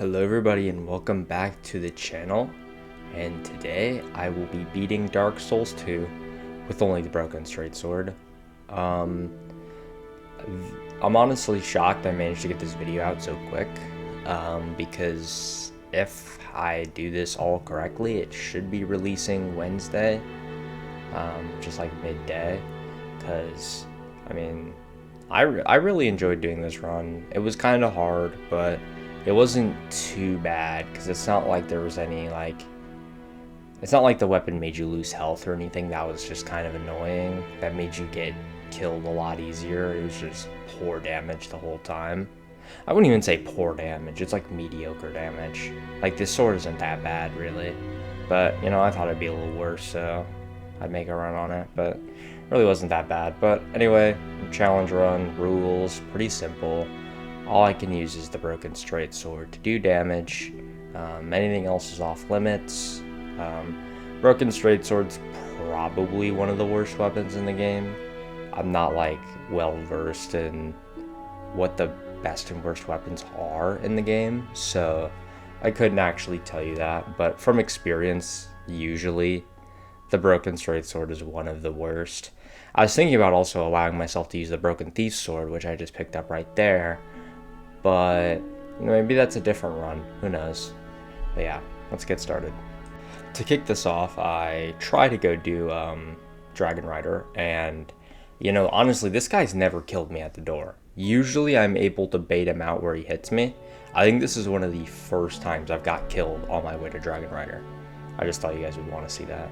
Hello everybody and welcome back to the channel, and today I will be beating Dark Souls 2 with only the broken straight sword. I'm honestly shocked I managed to get this video out so quick, because if I do this all correctly it should be releasing Wednesday, just like midday, because I mean I really enjoyed doing this run. It was kind of hard, but it wasn't too bad, because it's not like there was any, it's not like the weapon made you lose health or anything. That was just kind of annoying. That made you get killed a lot easier. It was just poor damage the whole time. I wouldn't even say poor damage, it's like mediocre damage. Like, this sword isn't that bad, really. But, you know, I thought it'd be a little worse, so I'd make a run on it, but it really wasn't that bad. But anyway, challenge run, rules, pretty simple. All I can use is the broken straight sword to do damage. Anything else is off limits. Broken straight sword's probably one of the worst weapons in the game. I'm not like well versed in what the best and worst weapons are in the game, so I couldn't actually tell you that, but from experience, usually the broken straight sword is one of the worst. I was thinking about also allowing myself to use the broken thief sword, which I just picked up right there, but you know, maybe that's a different run, who knows. But yeah, let's get started. To kick this off, I try to go do Dragon Rider, and you know, honestly, this guy's never killed me at the door. Usually I'm able to bait him out where he hits me. I think this is one of the first times I've got killed on my way to Dragon Rider. I just thought you guys would want to see that.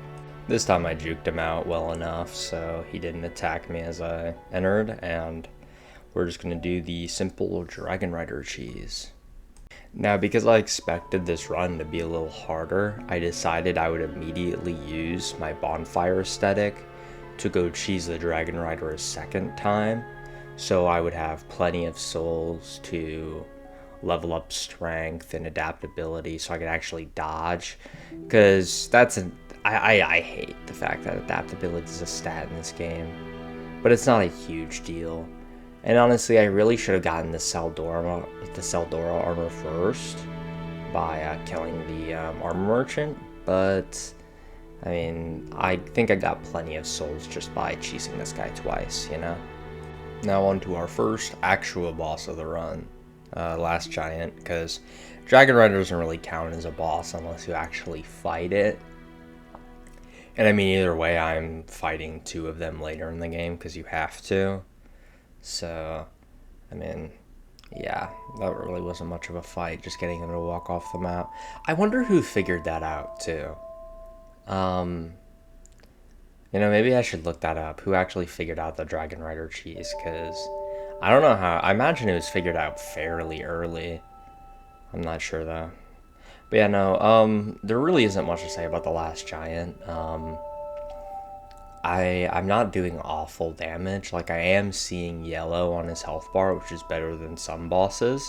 This time I juked him out well enough so he didn't attack me as I entered, and we're just going to do the simple Dragon Rider cheese. Now, because I expected this run to be a little harder, I decided I would immediately use my bonfire aesthetic to go cheese the Dragon Rider a second time, so I would have plenty of souls to level up strength and adaptability so I could actually dodge, because I hate the fact that adaptability is a stat in this game, but it's not a huge deal. And honestly, I really should have gotten the Seldora armor first by killing the armor merchant, but I mean, I think I got plenty of souls just by cheesing this guy twice, you know? Now on to our first actual boss of the run, Last Giant, because Dragon Rider doesn't really count as a boss unless you actually fight it. And I mean, either way, I'm fighting two of them later in the game, because you have to. So, I mean, yeah, that really wasn't much of a fight, just getting them to walk off the map. I wonder who figured that out, too. You know, maybe I should look that up. Who actually figured out the Dragon Rider cheese? Because I don't know how. I imagine it was figured out fairly early. I'm not sure, though. But yeah, no, there really isn't much to say about the Last Giant. I'm not doing awful damage. Like, I am seeing yellow on his health bar, which is better than some bosses,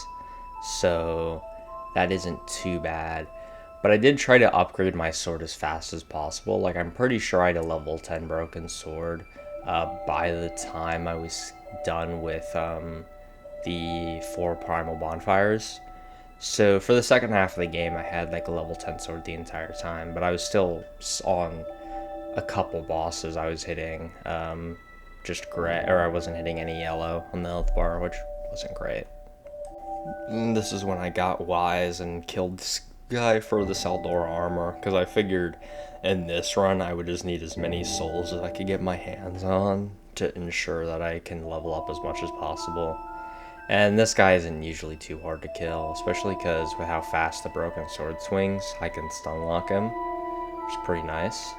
so that isn't too bad. But I did try to upgrade my sword as fast as possible. Like, I'm pretty sure I had a level 10 broken sword by the time I was done with the 4 primal bonfires. So for the second half of the game, I had like a level 10 sword the entire time, but I was still on a couple bosses I was hitting just gray, or I wasn't hitting any yellow on the health bar, which wasn't great. And this is when I got wise and killed this guy for the Seldora armor, because I figured in this run I would just need as many souls as I could get my hands on to ensure that I can level up as much as possible. And this guy isn't usually too hard to kill, especially because with how fast the broken sword swings, I can stun lock him, which is pretty nice.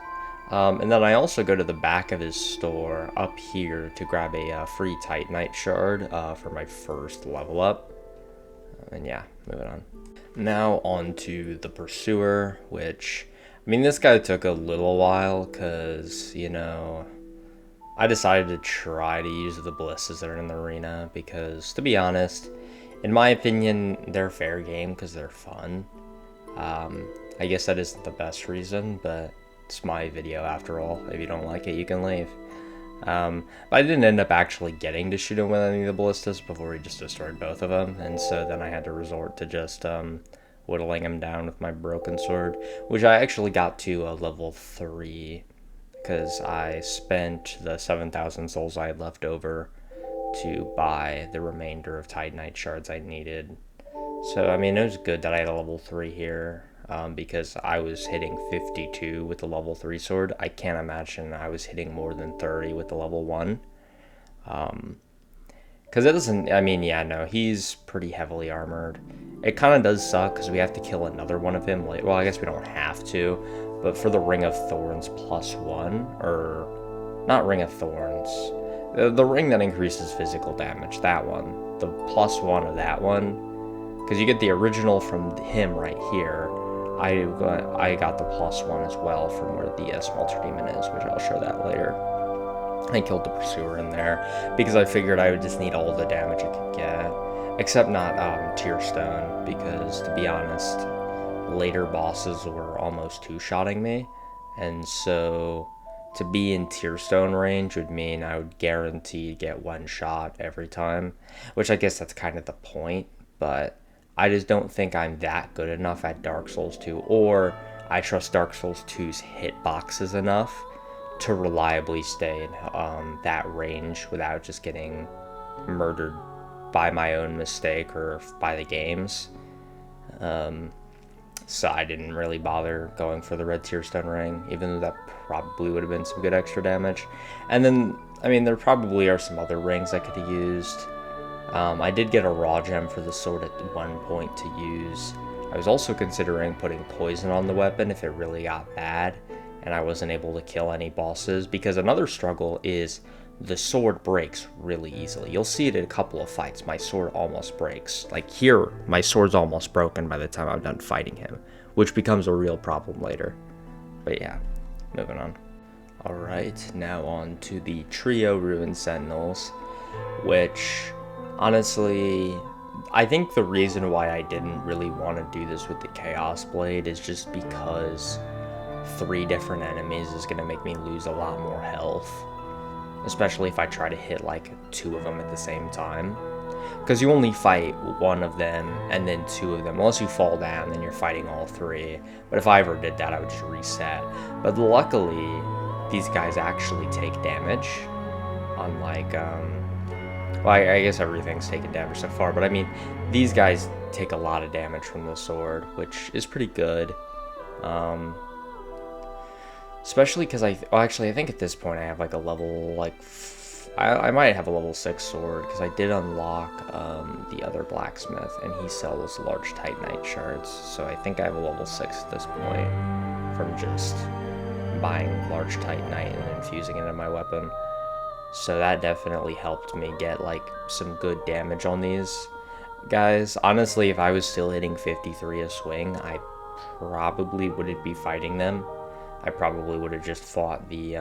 And then I also go to the back of his store up here to grab a free Titanite shard for my first level up. And yeah, moving on. Now on to the Pursuer, which, I mean, this guy took a little while because, you know, I decided to try to use the ballistas that are in the arena because, to be honest, in my opinion, they're fair game because they're fun. I guess that isn't the best reason, but it's my video after all. If you don't like it, you can leave. But I didn't end up actually getting to shoot him with any of the ballistas before he just destroyed both of them, and so then I had to resort to just whittling him down with my broken sword, which I actually got to a level 3 because I spent the 7,000 souls I had left over to buy the remainder of Titanite shards I needed. So, I mean, it was good that I had a level 3 here, because I was hitting 52 with the level 3 sword. I can't imagine I was hitting more than 30 with the level 1. Because it doesn't, I mean, yeah, no, he's pretty heavily armored. It kind of does suck because we have to kill another one of him. Well, I guess we don't have to, but for the Ring of Thorns +1, or not Ring of Thorns, the ring that increases physical damage, that one, the +1 of that one, because you get the original from him right here. I got the +1 as well from where the Smelter Demon is, which I'll show that later. I killed the Pursuer in there because I figured I would just need all the damage I could get, except not Tearstone, because to be honest, later bosses were almost two-shotting me, and so to be in Tearstone range would mean I would guarantee get one shot every time, which I guess that's kind of the point, but I just don't think I'm that good enough at Dark Souls 2, or I trust Dark Souls 2's hitboxes enough to reliably stay in that range without just getting murdered by my own mistake or by the games. So I didn't really bother going for the red Tearstone ring, even though that probably would have been some good extra damage. And then, I mean, there probably are some other rings I could have used. I did get a raw gem for the sword at one point to use. I was also considering putting poison on the weapon if it really got bad and I wasn't able to kill any bosses, because another struggle is the sword breaks really easily. You'll see it in a couple of fights. My sword almost breaks. Like here, my sword's almost broken by the time I'm done fighting him, which becomes a real problem later. But yeah, moving on. Alright, now on to the trio Ruined Sentinels, which honestly, I think the reason why I didn't really want to do this with the Chaos Blade is just because 3 different enemies is going to make me lose a lot more health, especially if I try to hit like 2 of them at the same time, because you only fight 1 of them and then 2 of them. Unless you fall down, then you're fighting all 3, but if I ever did that, I would just reset. But luckily, these guys actually take damage, unlike well, I guess everything's taken damage so far, but I mean, these guys take a lot of damage from the sword, which is pretty good. Especially because I think at this point I have like a level, like, I might have a level 6 sword, because I did unlock the other blacksmith, and he sells large Titanite shards, so I think I have a level 6 at this point from just buying large Titanite and infusing it in my weapon. So that definitely helped me get like some good damage on these guys. Honestly, if I was still hitting 53 a swing, I probably wouldn't be fighting them. I probably would have just fought the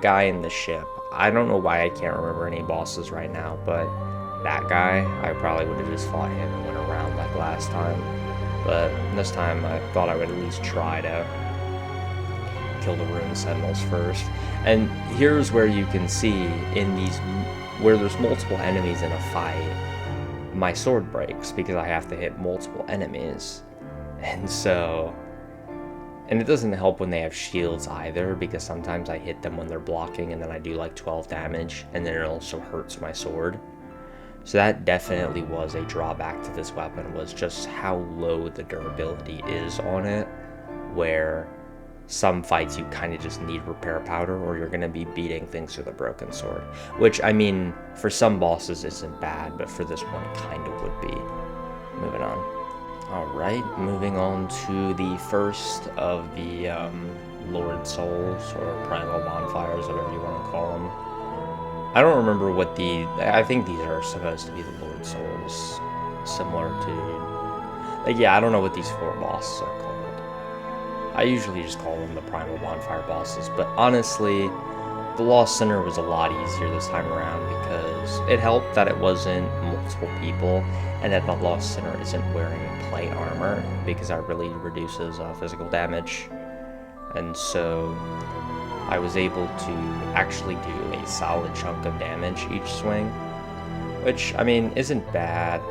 guy in the ship. I don't know why I can't remember any bosses right now, but that guy, I probably would have just fought him and went around like last time. But this time I thought I would at least try to kill the Ruined Sentinels first. And here's where you can see in these, where there's multiple enemies in a fight, my sword breaks because I have to hit multiple enemies. And so, and it doesn't help when they have shields either, because sometimes I hit them when they're blocking and then I do like 12 damage, and then it also hurts my sword. So that definitely was a drawback to this weapon, was just how low the durability is on it, where some fights you kind of just need repair powder or you're going to be beating things with a broken sword. Which, I mean, for some bosses isn't bad, but for this one kind of would be. Moving on. Alright, moving on to the first of the Lord Souls, or Primal Bonfires, whatever you want to call them. I don't remember what I think these are supposed to be the Lord Souls, similar to, like, yeah, I don't know what these 4 bosses are called. I usually just call them the Primal Bonfire bosses, but honestly, the Lost Sinner was a lot easier this time around, because it helped that it wasn't multiple people, and that the Lost Sinner isn't wearing plate armor, because that really reduces physical damage. And so I was able to actually do a solid chunk of damage each swing, which, I mean, isn't bad.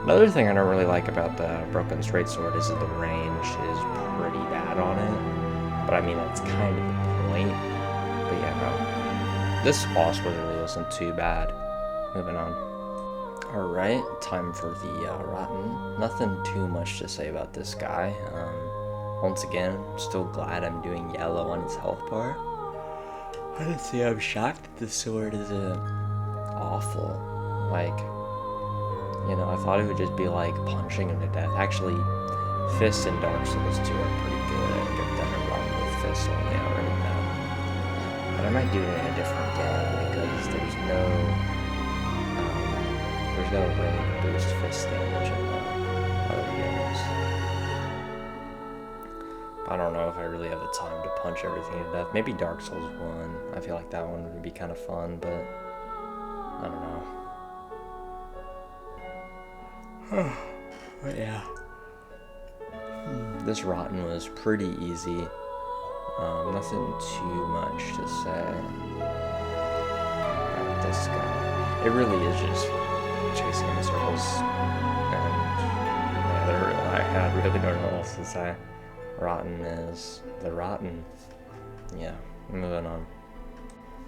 Another thing I don't really like about the Broken Straight Sword is that the range is pretty bad on it. But I mean, that's kind of the point. But yeah, no. This boss really wasn't too bad. Moving on. Alright, time for the Rotten. Nothing too much to say about this guy. Once again, I'm still glad I'm doing yellow on his health bar. Honestly, I'm shocked that the sword is awful. Like, you know, I thought it would just be like punching him to death. Actually, Fist and Dark Souls 2 are pretty good. I think I've done a run with Fist only already now. But I might do it in a different game because there's no way to boost Fist damage in other games. I don't know if I really have the time to punch everything to death. Maybe Dark Souls 1. I feel like that one would be kind of fun, but I don't know. But yeah. This Rotten was pretty easy. Nothing too much to say about this guy. It really is just chasing in circles. And yeah, I really don't know what else to say. Rotten is the Rotten. Yeah, moving on.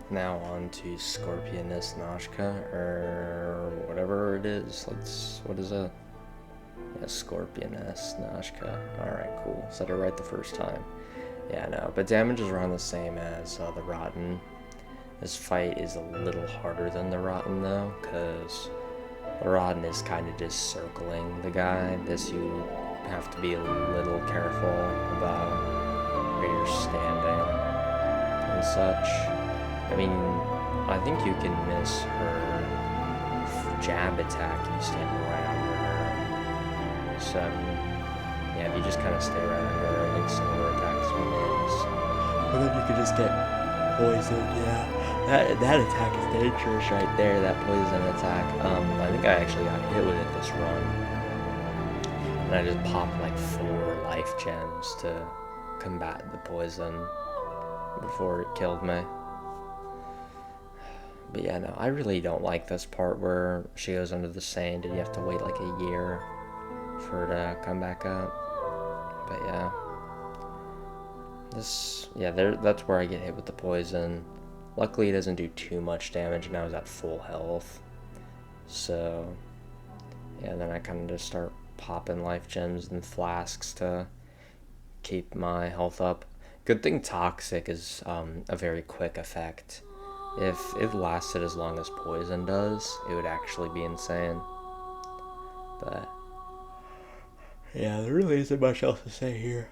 Now on to Scorpionist Nashka, or whatever it is. What is it? Yeah, Scorpionist Nashka. Alright, cool. Said it right the first time. Yeah, no, but damage is around the same as the Rotten. This fight is a little harder than the Rotten though, because the Rotten is kind of just circling the guy. This you have to be a little careful about where you're standing and such. I mean, I think you can miss her jab attack if you stand right under her. So, yeah, if you just kind of stay right under her, I think some of her attacks will miss. But then you can just get poisoned, yeah. That attack is dangerous right there, that poison attack. I think I actually got hit with it this run. And I just popped like 4 life gems to combat the poison before it killed me. But yeah, no, I really don't like this part where she goes under the sand and you have to wait like a year for her to come back up. But yeah. That's where I get hit with the poison. Luckily it doesn't do too much damage and I was at full health. So, yeah, then I kind of just start popping life gems and flasks to keep my health up. Good thing Toxic is a very quick effect. If it lasted as long as poison does, it would actually be insane. But yeah, there really isn't much else to say here.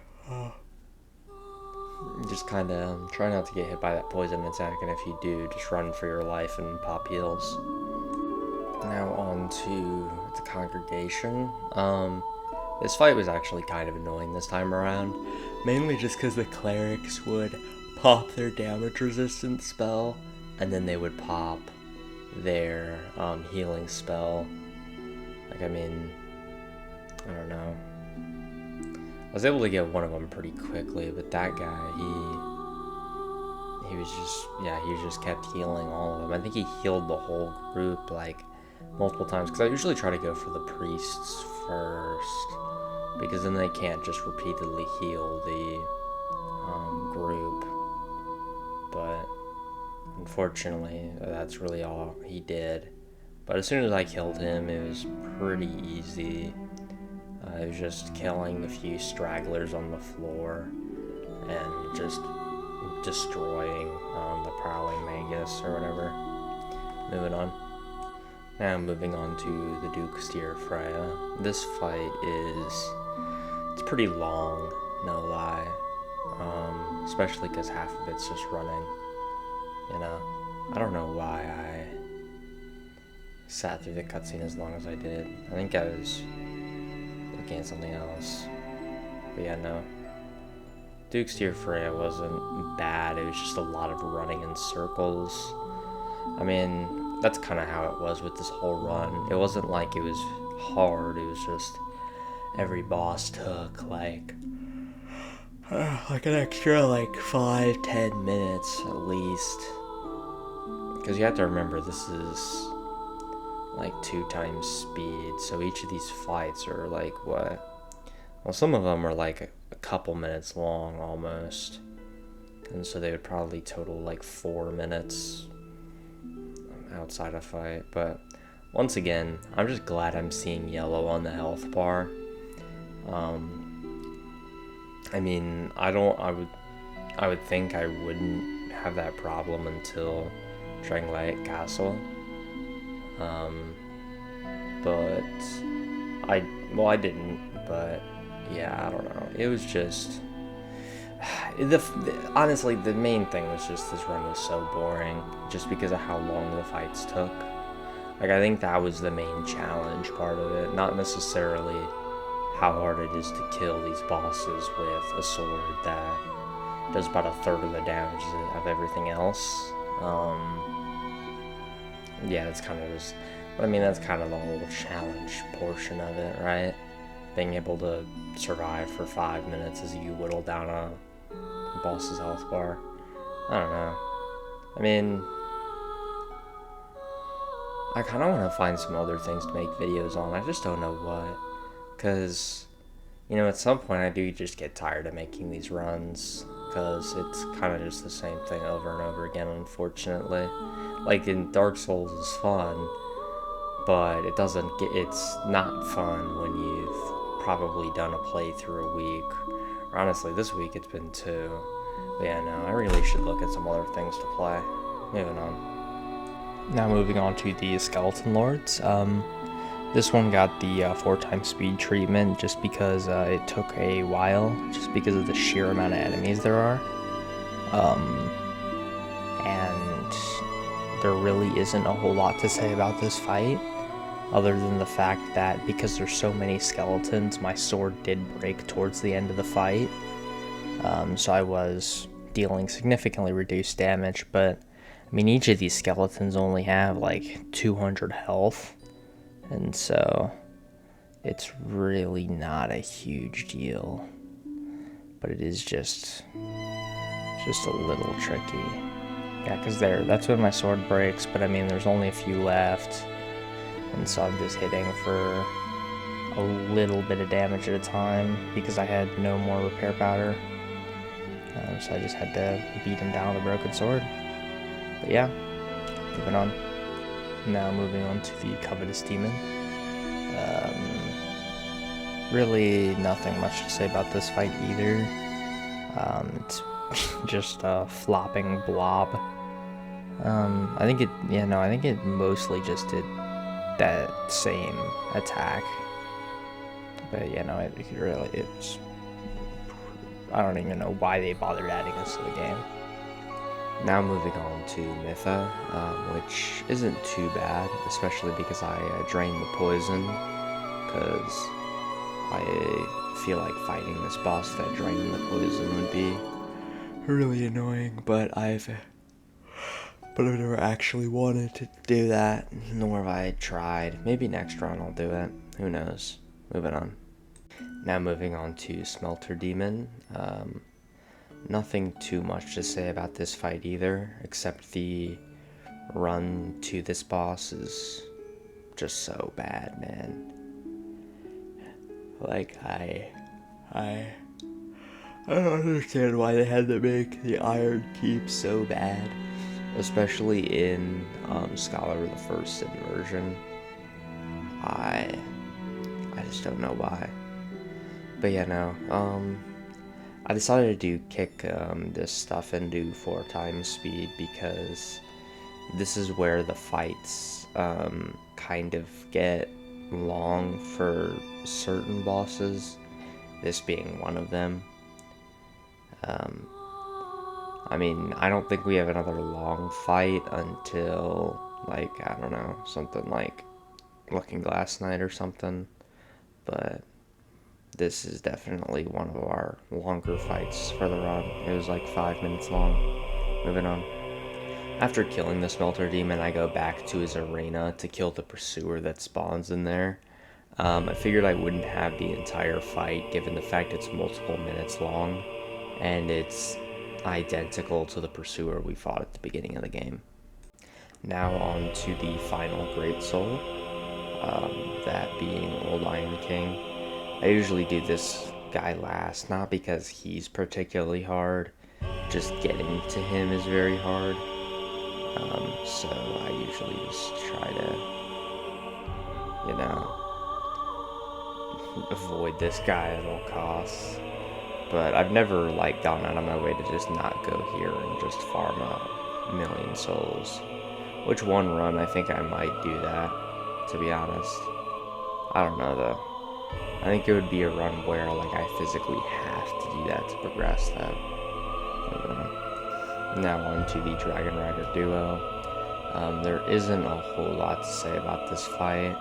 Just kind of try not to get hit by that poison attack, and if you do, just run for your life and pop heals. Now on to the Congregation. This fight was actually kind of annoying this time around, mainly just because the clerics would pop their damage resistance spell, and then they would pop their healing spell. Like, I mean, I don't know. I was able to get one of them pretty quickly, but that guy, he just kept healing all of them. I think he healed the whole group, like, multiple times, because I usually try to go for the priests first, because then they can't just repeatedly heal the group. But unfortunately, that's really all he did. But as soon as I killed him, it was pretty easy. It was just killing a few stragglers on the floor and just destroying the Prowling Magus or whatever. Moving on. Now moving on to the Duke's Dear Freya. This fight it's pretty long, no lie. Especially because half of it's just running. You know, I don't know why I sat through the cutscene as long as I did. I think I was looking at something else. But yeah, no. Duke's Dear Freya wasn't bad, it was just a lot of running in circles. I mean, that's kind of how it was with this whole run. It wasn't like it was hard, it was just every boss took like an extra 5-10 minutes at least. Because you have to remember, this is like 2 times speed. So each of these fights are like what? Well, some of them are like a couple minutes long almost. And so they would probably total like 4 minutes outside a fight. But once again, I'm just glad I'm seeing yellow on the health bar. I mean, I would think I wouldn't have that problem until Triangulate Castle. But I didn't, but yeah, I don't know. It was just, honestly, the main thing was just this run was so boring, just because of how long the fights took. Like, I think that was the main challenge part of it, not necessarily how hard it is to kill these bosses with a sword that does about a third of the damage of everything else. Yeah, it's kind of just, I mean, that's kind of the whole challenge portion of it, right? Being able to survive for 5 minutes as you whittle down a boss's health bar. I don't know. I mean, I kind of want to find some other things to make videos on. I just don't know what. Because, you know, at some point I do just get tired of making these runs. Because it's kind of just the same thing over and over again, unfortunately. Like, in Dark Souls is fun, but it's not fun when you've probably done a playthrough a week. Or honestly, this week it's been 2. But yeah, no, I really should look at some other things to play. Moving on. Now moving on to the Skeleton Lords. This one got the 4 times speed treatment just because it took a while, just because of the sheer amount of enemies there are. And there really isn't a whole lot to say about this fight, other than the fact that because there's so many skeletons, my sword did break towards the end of the fight. So I was dealing significantly reduced damage, but I mean, each of these skeletons only have like 200 health. And so, it's really not a huge deal, but it is just a little tricky. Yeah, because that's when my sword breaks, but I mean, there's only a few left, and so I'm just hitting for a little bit of damage at a time, because I had no more repair powder, so I just had to beat him down with a broken sword. But yeah, moving on. Now moving on to the Covetous Demon. Really nothing much to say about this fight either. It's just a flopping blob. I think it mostly just did that same attack. But it's, I don't even know why they bothered adding this to the game. Now moving on to Mytha, which isn't too bad, especially because I drained the poison, because I feel like fighting this boss that drained the poison would be really annoying, but I've never actually wanted to do that, nor have I tried. Maybe next run I'll do it, who knows. Moving on. Now moving on to Smelter Demon. Nothing too much to say about this fight either, except the run to this boss is just so bad, man. Like, I don't understand why they had to make the Iron Keep so bad, especially in Scholar of the First Sin version. I just don't know why. But yeah, no, I decided to kick this stuff into 4 times speed because this is where the fights kind of get long for certain bosses, this being one of them. I mean, I don't think we have another long fight until, like, I don't know, something like Looking Glass Night or something, but this is definitely one of our longer fights for the run. It was like 5 minutes long. Moving on. After killing the Smelter Demon, I go back to his arena to kill the pursuer that spawns in there. I figured I wouldn't have the entire fight, given the fact it's multiple minutes long, and it's identical to the pursuer we fought at the beginning of the game. Now on to the final Great Soul. that being Old Iron King. I usually do this guy last, not because he's particularly hard, just getting to him is very hard. So I usually just try to, you know, avoid this guy at all costs. But I've never like gone out of my way to just not go here and just farm a million souls. Which one run I think I might do that, to be honest. I don't know though. I think it would be a run where like I physically have to do that to progress though. Now on to the Dragon Rider duo. There isn't a whole lot to say about this fight.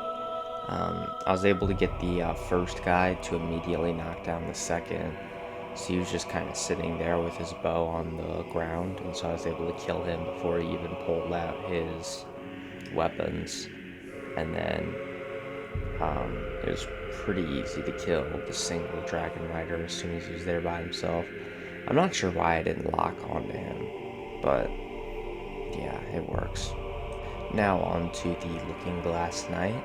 I was able to get the first guy to immediately knock down the second. So he was just kind of sitting there with his bow on the ground, and so I was able to kill him before he even pulled out his weapons. And then it was pretty easy to kill the single Dragon Rider as soon as he was there by himself. I'm not sure why I didn't lock onto him, but yeah, it works. Now on to the Looking Glass Knight.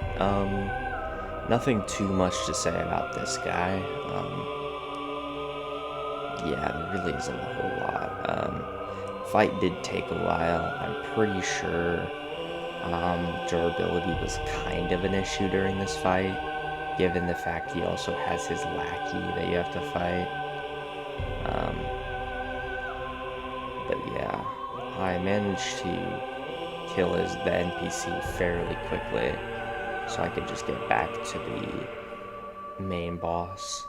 Nothing too much to say about this guy. Yeah, there really isn't a whole lot. Fight did take a while. I'm pretty sure durability was kind of an issue during this fight, given the fact he also has his lackey that you have to fight. But yeah, I managed to kill the NPC fairly quickly, so I could just get back to the main boss.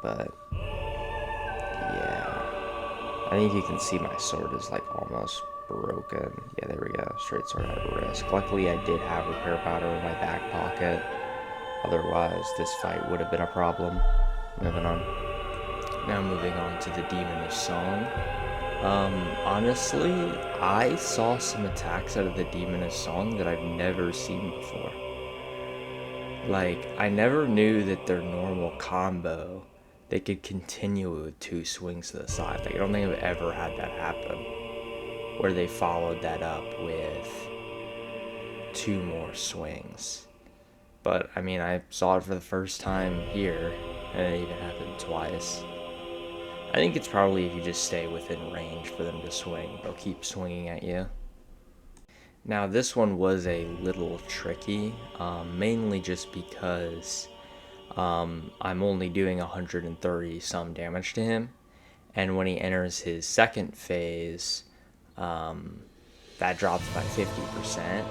But yeah, I think you can see my sword is like almost broken. Yeah, there we go. Straight sword at risk. Luckily, I did have repair powder in my back pocket. Otherwise, this fight would have been a problem. Moving on. Now moving on to the Demon of Song. Honestly, I saw some attacks out of the Demon of Song that I've never seen before. Like, I never knew that their normal combo, they could continue with 2 swings to the side. Like, I don't think I've ever had that happen, where they followed that up with 2 more swings. But, I mean, I saw it for the first time here, and it even happened twice. I think it's probably if you just stay within range for them to swing, they'll keep swinging at you. Now, this one was a little tricky, mainly just because I'm only doing 130 some damage to him, and when he enters his second phase, that drops by 50%.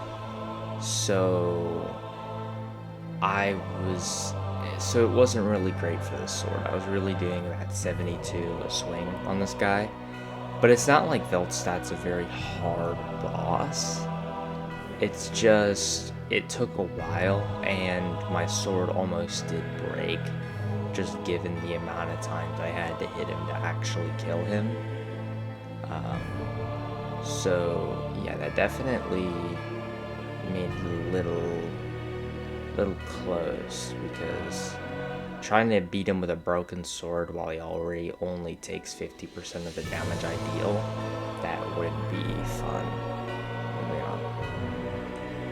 So it wasn't really great for the sword. I was really doing about 72 a swing on this guy, but it's not like Veltstadt's a very hard boss. It's just, it took a while, and my sword almost did break, just given the amount of times I had to hit him to actually kill him. So yeah, that definitely made it a little close, because trying to beat him with a broken sword while he already only takes 50% of the damage I deal, that wouldn't be fun.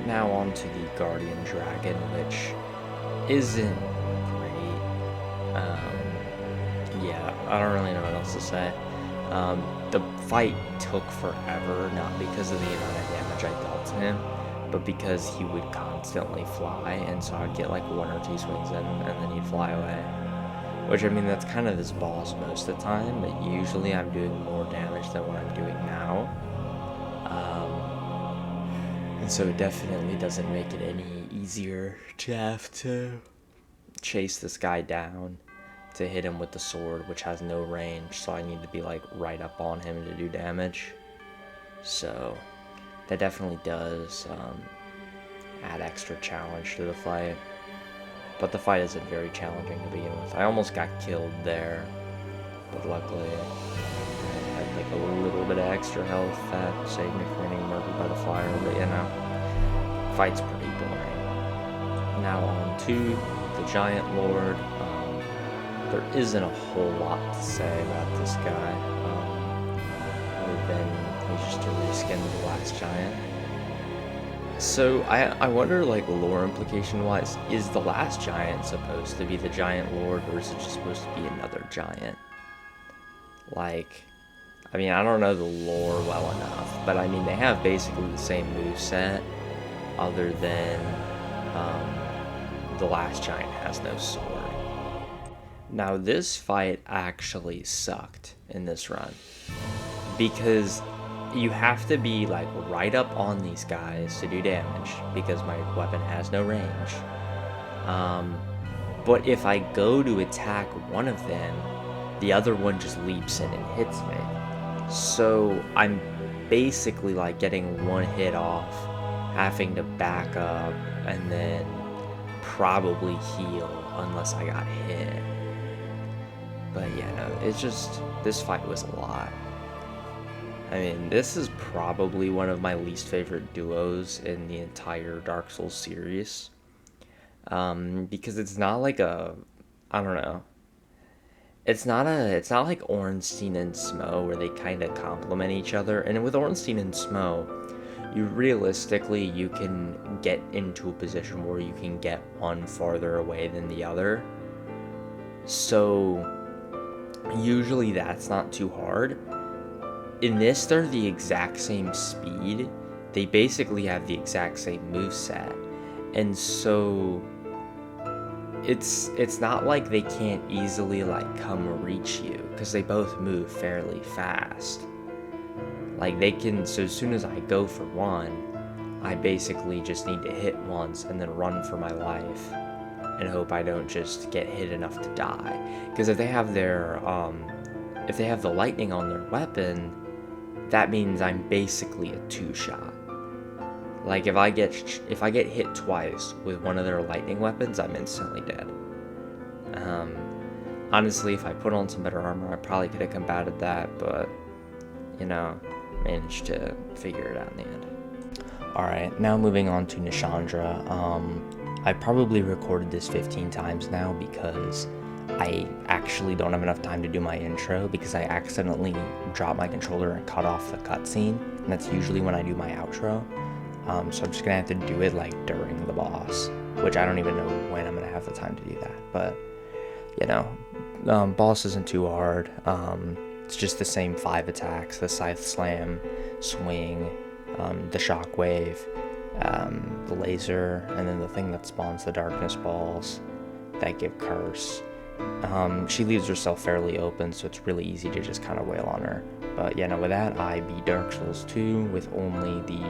Now on to the Guardian Dragon, which isn't great. Yeah, I don't really know what else to say. The fight took forever, not because of the amount of damage I dealt to him, but because he would constantly fly, and so I'd get like 1 or 2 swings in, and then he'd fly away. Which, I mean, that's kind of this boss most of the time, but usually I'm doing more damage than what I'm doing now. And so it definitely doesn't make it any easier to have to chase this guy down to hit him with the sword, which has no range, so I need to be like right up on him to do damage. So that definitely does add extra challenge to the fight, but the fight isn't very challenging to begin with. I almost got killed there, but luckily I had like a little bit of extra health that saved me from getting murdered by the fire. But you know, fight's pretty boring. Now on to the Giant Lord. There isn't a whole lot to say about this guy, other than he's just a reskin of the last giant. So I wonder, like, lore implication wise, is the last giant supposed to be the giant lord, or is it just supposed to be another giant? Like, I mean, I don't know the lore well enough, but I mean, they have basically the same moveset, other than the last giant has no sword. Now, this fight actually sucked in this run, because you have to be like right up on these guys to do damage, because my weapon has no range. But if I go to attack one of them, the other one just leaps in and hits me. So I'm basically like getting one hit off, having to back up, and then probably heal unless I got hit. But yeah, no, it's just, this fight was a lot. I mean, this is probably one of my least favorite duos in the entire Dark Souls series. Because it's not like a, I don't know. It's not like Ornstein and Smo where they kind of complement each other. And with Ornstein and Smo, you can get into a position where you can get one farther away than the other. So usually that's not too hard. In this, they're the exact same speed. They basically have the exact same moveset. And so it's not like they can't easily like come reach you, because they both move fairly fast. Like they can, so as soon as I go for one, I basically just need to hit once and then run for my life and hope I don't just get hit enough to die. Because if they have the lightning on their weapon, that means I'm basically a two-shot. Like if I get hit twice with one of their lightning weapons, I'm instantly dead. Honestly, if I put on some better armor, I probably could have combated that, but you know, managed to figure it out in the end. Alright, now moving on to Nishandra. I probably recorded this 15 times now because I actually don't have enough time to do my intro, because I accidentally dropped my controller and cut off the cutscene, and that's usually when I do my outro. So I'm just gonna have to do it like during the boss, which I don't even know when I'm gonna have the time to do that. But you know, boss isn't too hard. It's just the same 5 attacks: the scythe slam, swing, the shockwave, the laser, and then the thing that spawns the darkness balls that give curse. She leaves herself fairly open, so it's really easy to just kind of wail on her. But yeah, no, with that, I beat Dark Souls 2 with only the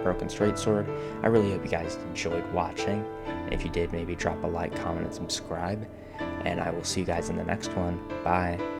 broken straight sword. I really hope you guys enjoyed watching. If you did, maybe drop a like, comment, and subscribe. And I will see you guys in the next one. Bye.